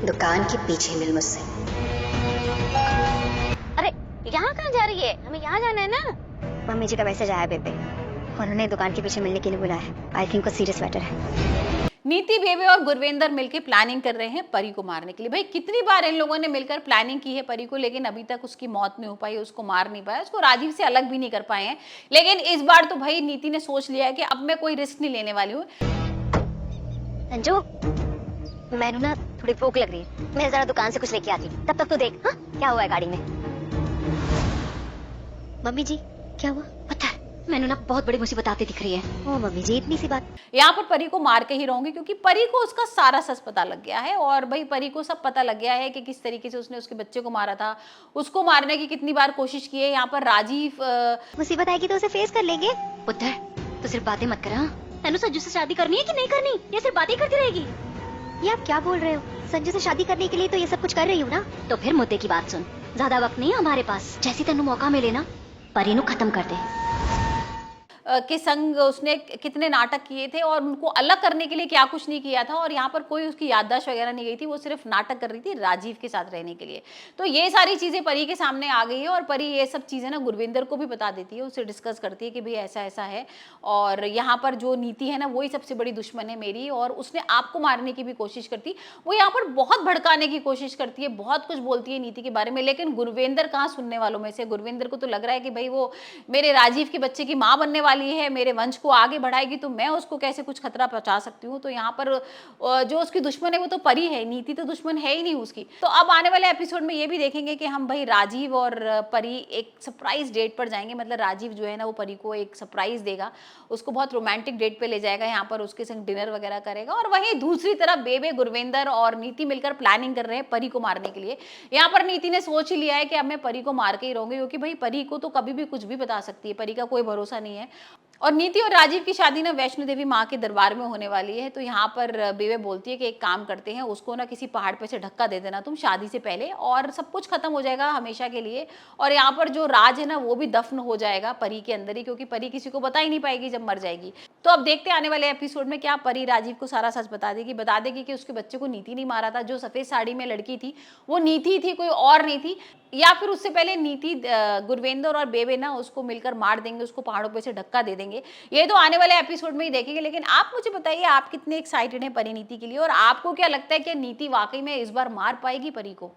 दुकान के पीछे मिल मुझसे। अरे यहाँ कहाँ जा रही है? हमें यहाँ जाना है ना। मम्मी जी का मैसेज आया बेबे, उन्होंने दुकान के पीछे मिलने के लिए बुलाया है। आई थिंक वो सीरियस मैटर है। नीति, बेबे और गुरविंदर मिलकर प्लानिंग कर रहे हैं परी को मारने के लिए। भाई कितनी बार इन लोगों ने मिलकर प्लानिंग की है परी को, लेकिन अभी तक उसकी मौत नहीं हो पाई, उसको मार नहीं पाया, उसको राजीव से अलग भी नहीं कर पाए हैं। लेकिन इस बार तो भाई नीति ने सोच लिया है कि अब मैं कोई रिस्क नहीं लेने वाली हूँ। अंजू, मैनू ना थोड़ी भूख लग रही है, मैं जरा दुकान से कुछ लेके आती हूँ। तब तक तो देख हाँ क्या हुआ है गाड़ी में। मम्मी जी क्या हुआ? पता है मैनू ना बहुत बड़ी मुसीबत आती दिख रही है। ओ मम्मी जी इतनी सी बात। यहाँ पर परी को मार के ही रहूंगी, क्योंकि परी को उसका सारा सच पता लग गया है। और भाई परी को सब पता लग गया है कि किस तरीके से उसने उसके बच्चे को मारा था, उसको मारने की कितनी बार कोशिश की है। यहाँ पर राजीव मुसीबत आएगी तो उसे फेस कर लेंगे। पुत्र तो सिर्फ बातें मत कर। मैनू संजू से शादी करनी है कि नहीं करनी, ये सिर्फ बातें करती रहेगी। ये आप क्या बोल रहे हो? संजू से शादी करने के लिए तो ये सब कुछ कर रही हूँ ना। तो फिर मुद्दे की बात सुन, ज्यादा वक्त नहीं है हमारे पास। जैसे तेनू मौका मिले ना परी नू खत्म कर दे। के संग उसने कितने नाटक किए थे और उनको अलग करने के लिए क्या कुछ नहीं किया था। और यहाँ पर कोई उसकी याददाश्त वगैरह नहीं गई थी, वो सिर्फ नाटक कर रही थी राजीव के साथ रहने के लिए। तो ये सारी चीज़ें परी के सामने आ गई है और परी ये सब चीज़ें ना गुरविंदर को भी बता देती है, उससे डिस्कस करती है कि भाई ऐसा ऐसा है। और यहाँ पर जो नीति है ना वही सबसे बड़ी दुश्मन है मेरी, और उसने आपको मारने की भी कोशिश करती। वो यहाँ पर बहुत भड़काने की कोशिश करती है, बहुत कुछ बोलती है नीति के बारे में। लेकिन गुरविंदर कहाँ सुनने वालों में से। गुरविंदर को तो लग रहा है कि भाई वो मेरे राजीव के बच्चे की माँ बनने वाली है, मेरे वंश को आगे बढ़ाएगी, तो मैं उसको कैसे कुछ खतरा पहुंचा सकती हूँ। तो यहाँ पर जो उसकी दुश्मन है वो तो परी है, नीति तो दुश्मन है ही नहीं उसकी। तो अब आने वाले एपिसोड में ये भी देखेंगे कि हम भाई राजीव और परी एक सरप्राइज डेट पर जाएंगे। मतलब राजीव जो है ना वो परी को एक सरप्राइज देगा, उसको बहुत रोमांटिक डेट पे ले जाएगा, यहाँ पर उसके संग डिनर वगैरह करेगा। और वहीं दूसरी तरफ बेबे, गुरविंदर और नीति मिलकर प्लानिंग कर रहे हैं परी को मारने के लिए। यहाँ पर नीति ने सोच ही लिया है कि अब मैं परी को मार के ही रहूंगी, क्योंकि भाई परी को तो कभी भी कुछ भी बता सकती है, परी का कोई भरोसा नहीं है। और नीति और राजीव की शादी ना वैष्णो देवी माँ के दरबार में होने वाली है। तो यहाँ पर बेबे बोलती है कि एक काम करते हैं, उसको ना किसी पहाड़ पे से धक्का दे देना तुम शादी से पहले, और सब कुछ खत्म हो जाएगा हमेशा के लिए। और यहाँ पर जो राज है ना वो भी दफन हो जाएगा परी के अंदर ही, क्योंकि परी किसी को बता ही नहीं पाएगी जब मर जाएगी। तो अब देखते हैं आने वाले एपिसोड में क्या परी राजीव को सारा सच बता देगी कि उसके बच्चे को नीति नहीं मारा था, जो सफेद साड़ी में लड़की थी वो नीति थी, कोई और नहीं थी। या फिर उससे पहले नीति, गुरविंदर और बेबे ना उसको मिलकर मार देंगे, उसको पहाड़ों पे से धक्का दे देंगे। ये तो आने वाले एपिसोड में ही देखेंगे। लेकिन आप मुझे बताइए आप कितने एक्साइटेड हैं परी नीति के लिए, और आपको क्या लगता है कि नीति वाकई में इस बार मार पाएगी परी को?